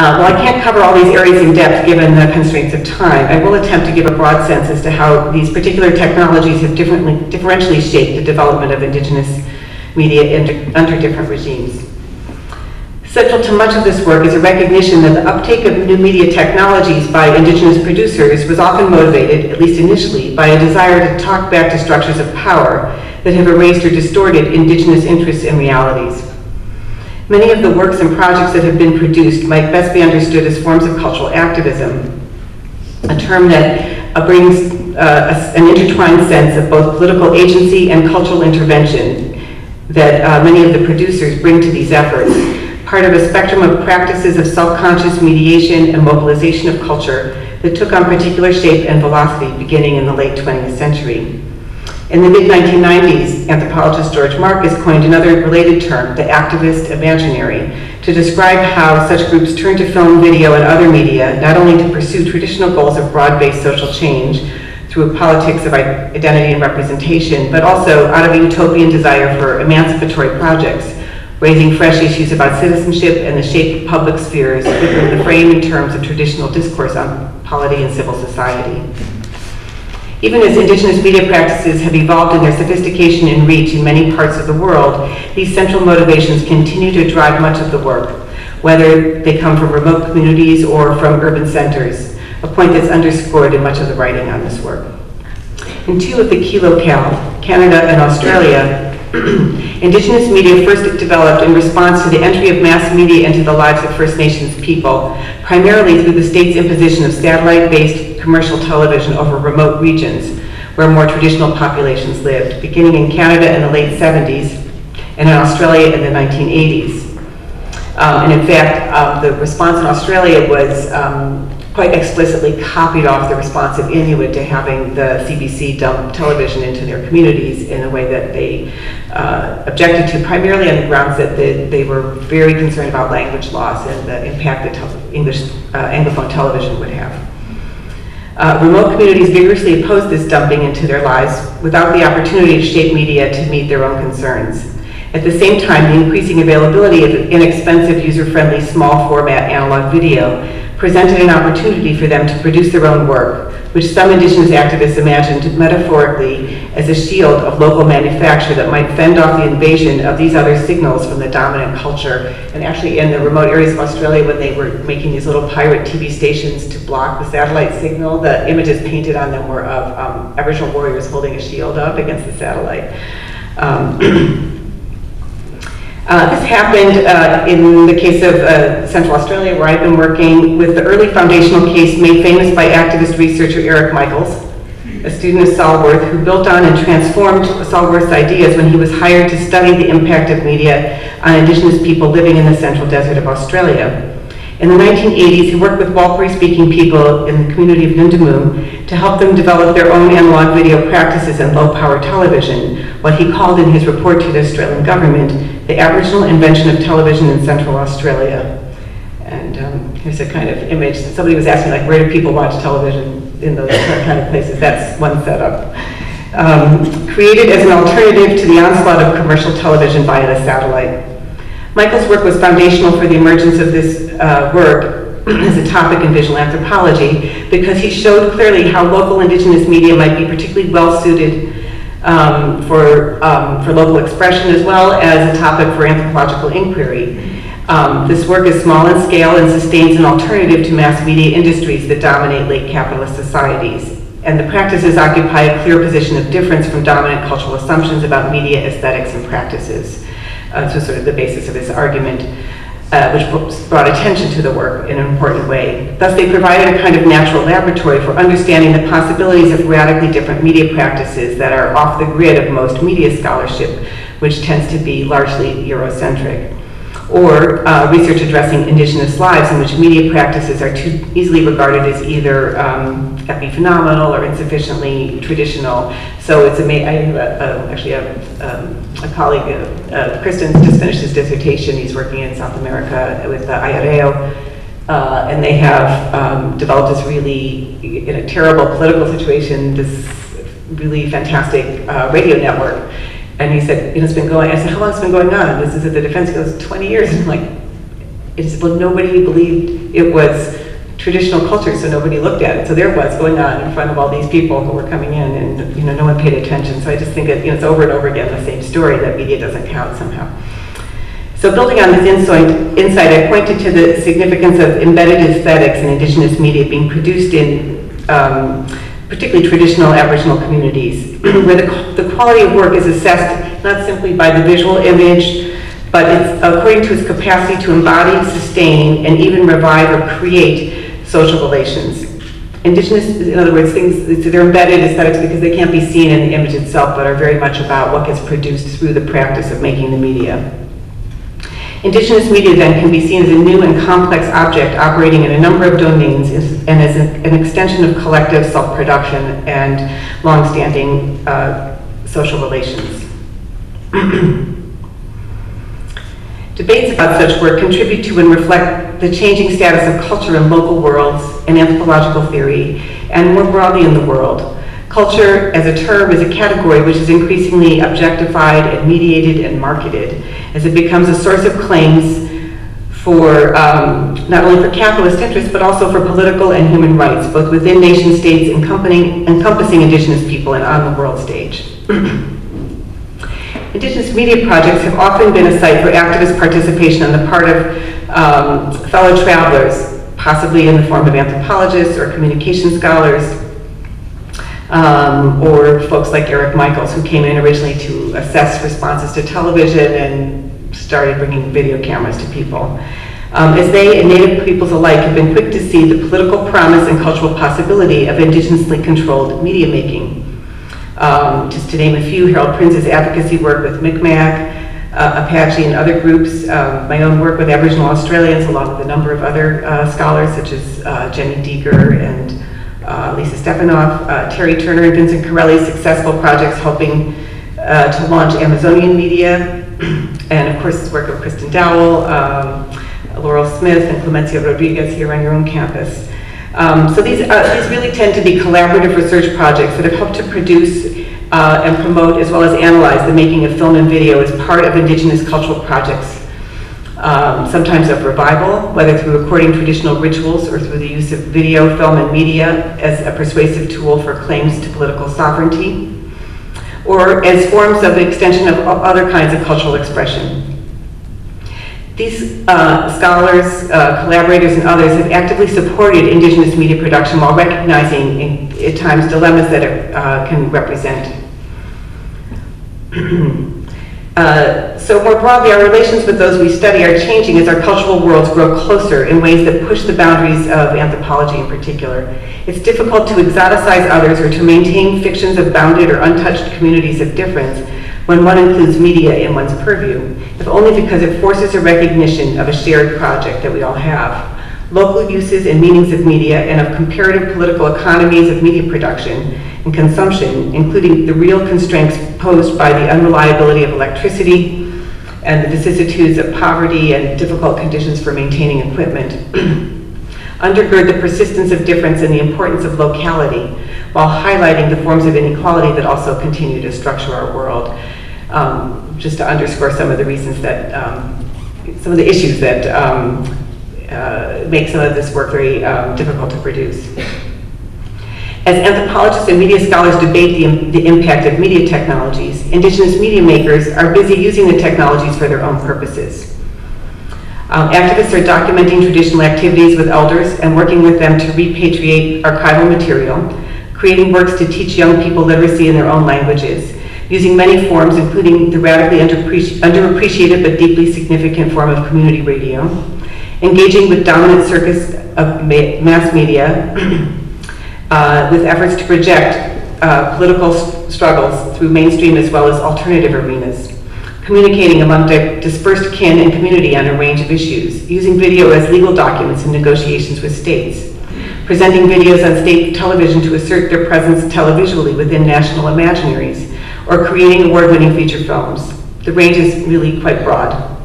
While I can't cover all these areas in depth given the constraints of time, I will attempt to give a broad sense as to how these particular technologies have differentially shaped the development of indigenous media under different regimes. Central to much of this work is a recognition that the uptake of new media technologies by indigenous producers was often motivated, at least initially, by a desire to talk back to structures of power that have erased or distorted indigenous interests and realities. Many of the works and projects that have been produced might best be understood as forms of cultural activism, a term that brings an intertwined sense of both political agency and cultural intervention that many of the producers bring to these efforts, part of a spectrum of practices of self-conscious mediation and mobilization of culture that took on particular shape and velocity beginning in the late 20th century. In the mid-1990s, anthropologist George Marcus coined another related term, the activist imaginary, to describe how such groups turn to film, video, and other media not only to pursue traditional goals of broad-based social change through politics of identity and representation, but also out of a utopian desire for emancipatory projects, raising fresh issues about citizenship and the shape of public spheres within the frame in terms of traditional discourse on polity and civil society. Even as indigenous media practices have evolved in their sophistication and reach in many parts of the world, these central motivations continue to drive much of the work, whether they come from remote communities or from urban centers, a point that's underscored in much of the writing on this work. In two of the key locales, Canada and Australia, indigenous media first developed in response to the entry of mass media into the lives of First Nations people, primarily through the state's imposition of satellite-based commercial television over remote regions where more traditional populations lived, beginning in Canada in the late 70s and in Australia in the 1980s. And in fact, the response in Australia was quite explicitly copied off the response of Inuit to having the CBC dump television into their communities in a way that they objected to, primarily on the grounds that they were very concerned about language loss and the impact that English Anglophone television would have. Remote communities vigorously opposed this dumping into their lives without the opportunity to shape media to meet their own concerns. At the same time, the increasing availability of inexpensive, user-friendly, small-format analog video presented an opportunity for them to produce their own work, which some indigenous activists imagined metaphorically as a shield of local manufacture that might fend off the invasion of these other signals from the dominant culture. And actually in the remote areas of Australia, when they were making these little pirate TV stations to block the satellite signal, the images painted on them were of Aboriginal warriors holding a shield up against the satellite. This happened in the case of Central Australia, where I've been working with the early foundational case made famous by activist researcher Eric Michaels, a student of Salworth who built on and transformed Salworth's ideas when he was hired to study the impact of media on Indigenous people living in the central desert of Australia. In the 1980s, he worked with Walpuri-speaking people in the community of Nundamu to help them develop their own analog video practices and low-power television, what he called in his report to the Australian government, the Aboriginal invention of television in Central Australia. And here's a kind of image. Somebody was asking, like, where do people watch television in those kind of places? That's one setup. Created as an alternative to the onslaught of commercial television via the satellite. Michael's work was foundational for the emergence of this work as a topic in visual anthropology because he showed clearly how local indigenous media might be particularly well suited for local expression as well as a topic for anthropological inquiry. This work is small in scale and sustains an alternative to mass media industries that dominate late capitalist societies. And the practices occupy a clear position of difference from dominant cultural assumptions about media aesthetics and practices. So sort of the basis of his argument, which brought attention to the work in an important way. Thus, they provided a kind of natural laboratory for understanding the possibilities of radically different media practices that are off the grid of most media scholarship, which tends to be largely Eurocentric. Or research addressing indigenous lives in which media practices are too easily regarded as either epiphenomenal or insufficiently traditional. So it's actually a colleague, Kristen, just finished his dissertation. He's working in South America with IREO, and they have developed this really, in a terrible political situation, this really fantastic radio network. And he said, it's been going, I said, how long has it been going on? This is at the defense. He goes, 20 years. And I'm like, It's, well, nobody believed it was traditional culture, so nobody looked at it. So there it was going on in front of all these people who were coming in, and no one paid attention. So I just think that it's over and over again the same story, that media doesn't count somehow. So building on this insight, I pointed to the significance of embedded aesthetics in indigenous media being produced in particularly traditional Aboriginal communities, where the quality of work is assessed not simply by the visual image, but it's according to its capacity to embody, sustain, and even revive or create social relations. Indigenous, in other words, they're embedded aesthetics because they can't be seen in the image itself, but are very much about what gets produced through the practice of making the media. Indigenous media then can be seen as a new and complex object operating in a number of domains and as an extension of collective self-production and long-standing social relations. Debates about such work contribute to and reflect the changing status of culture in local worlds and anthropological theory, and more broadly in the world. Culture as a term is a category which is increasingly objectified and mediated and marketed as it becomes a source of claims for not only for capitalist interests, but also for political and human rights, both within nation states encompassing indigenous people and on the world stage. Indigenous media projects have often been a site for activist participation on the part of fellow travelers, possibly in the form of anthropologists or communication scholars, or folks like Eric Michaels, who came in originally to assess responses to television and started bringing video cameras to people. As they and Native peoples alike have been quick to see the political promise and cultural possibility of indigenously controlled media making. Just to name a few, Harold Prince's advocacy work with Mi'kmaq, Apache and other groups, my own work with Aboriginal Australians, along with a number of other scholars such as Jenny Deeger and Lisa Stefanoff, Terry Turner and Vincent Corelli's successful projects helping to launch Amazonian media, and of course work of Kristen Dowell, Laurel Smith, and Clemencia Rodriguez here on your own campus. So these really tend to be collaborative research projects that have helped to produce and promote as well as analyze the making of film and video as part of indigenous cultural projects, sometimes of revival, whether through recording traditional rituals or through the use of video, film, and media as a persuasive tool for claims to political sovereignty, or as forms of extension of other kinds of cultural expression. These scholars, collaborators, and others have actively supported indigenous media production while recognizing, at times, dilemmas that it can represent. So more broadly, our relations with those we study are changing as our cultural worlds grow closer in ways that push the boundaries of anthropology in particular. It's difficult to exoticize others or to maintain fictions of bounded or untouched communities of difference when one includes media in one's purview, if only because it forces a recognition of a shared project that we all have. Local uses and meanings of media and of comparative political economies of media production and consumption, including the real constraints posed by the unreliability of electricity and the vicissitudes of poverty and difficult conditions for maintaining equipment, undergird the persistence of difference and the importance of locality, while highlighting the forms of inequality that also continue to structure our world. Just to underscore some of the reasons that, some of the issues that make some of this work very difficult to produce. As anthropologists and media scholars debate the impact of media technologies, indigenous media makers are busy using the technologies for their own purposes. Activists are documenting traditional activities with elders and working with them to repatriate archival material, creating works to teach young people literacy in their own languages, using many forms, including the radically underappreciated but deeply significant form of community radio, engaging with dominant circus of mass media with efforts to project political struggles through mainstream as well as alternative arenas, communicating among dispersed kin and community on a range of issues, using video as legal documents in negotiations with states, presenting videos on state television to assert their presence televisually within national imaginaries, or creating award-winning feature films. The range is really quite broad.